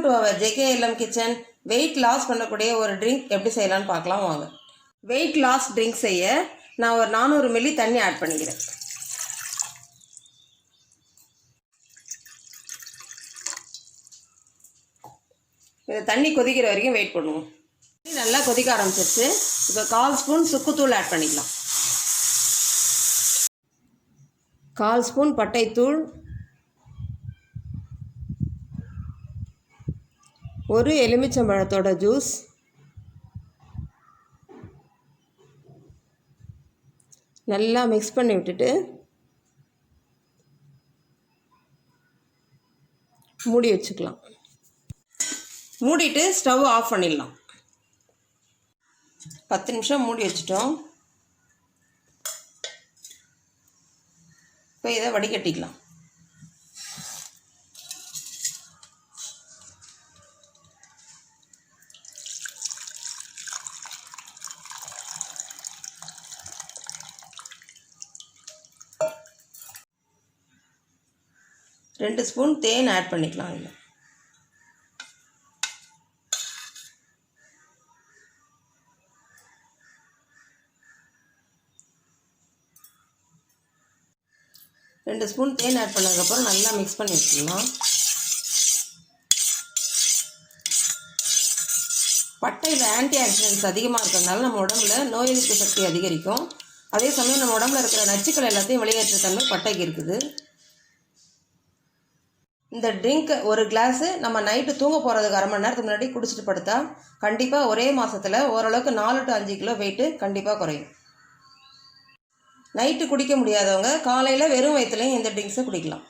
To அவர் ஜேகேஎல்எம் kitchen. Weight loss பண்ணக்கூடிய ஒரு ட்ரிங்க் எப்படி செய்யலான்னு பார்க்கலாம் வாங்க. வெயிட் லாஸ் ட்ரிங்க் செய்ய நான் ஒரு 400 மில்லி தண்ணி ஆட் பண்ணிக்கிறேன். இந்த தண்ணி கொதிக்கிற வரைக்கும் வெயிட் பண்ணுவோம். நல்லா கொதிக்க ஆரம்பிச்சிருச்சு. இப்போ 1/4 ஸ்பூன் சுக்குத்தூள் ஆட் பண்ணிக்கலாம். 1/4 ஸ்பூன் பட்டைத்தூள், ஒரு எலுமிச்சம்பழத்தோட ஜூஸ், நல்லா மிக்ஸ் பண்ணி விட்டுட்டு மூடி வச்சுக்கலாம். மூடிட்டு ஸ்டவ் ஆஃப் பண்ணிடலாம். 10 நிமிஷம் மூடி வச்சிட்டோம். இப்போ இதை வடிகட்டிக்கலாம். ரெண்டு ஸ்பூன் தேன் ஆட் பண்ணிக்கலாம். இதில் ரெண்டு ஸ்பூன் தேன் ஆட் பண்ணதுக்கப்புறம் நல்லா மிக்ஸ் பண்ணி வச்சுக்கலாம். பட்டையில் ஆன்டி ஆக்சிடென்ட்ஸ் அதிகமாக இருக்கிறதுனால நம்ம உடம்புல நோய் எதிர்ப்பு சக்தி அதிகரிக்கும். அதே சமயம் நம்ம உடம்புல இருக்கிற நச்சுக்கள் எல்லாத்தையும் வெளியேற்ற தன்மை பட்டைக்கு இருக்குது. இந்த ட்ரிங்க் ஒரு கிளாஸு நம்ம நைட்டு தூங்க போகிறதுக்கு அரை மணி நேரத்துக்கு முன்னாடி குடிச்சிட்டு படுத்தா கண்டிப்பாக ஒரே மாதத்தில் ஓரளவுக்கு 4 to 5 கிலோ வெயிட்டு கண்டிப்பாக குறையும். நைட்டு குடிக்க முடியாதவங்க காலையில் வெறும் வயிற்றுலையும் இந்த ட்ரிங்க்ஸை குடிக்கலாம்.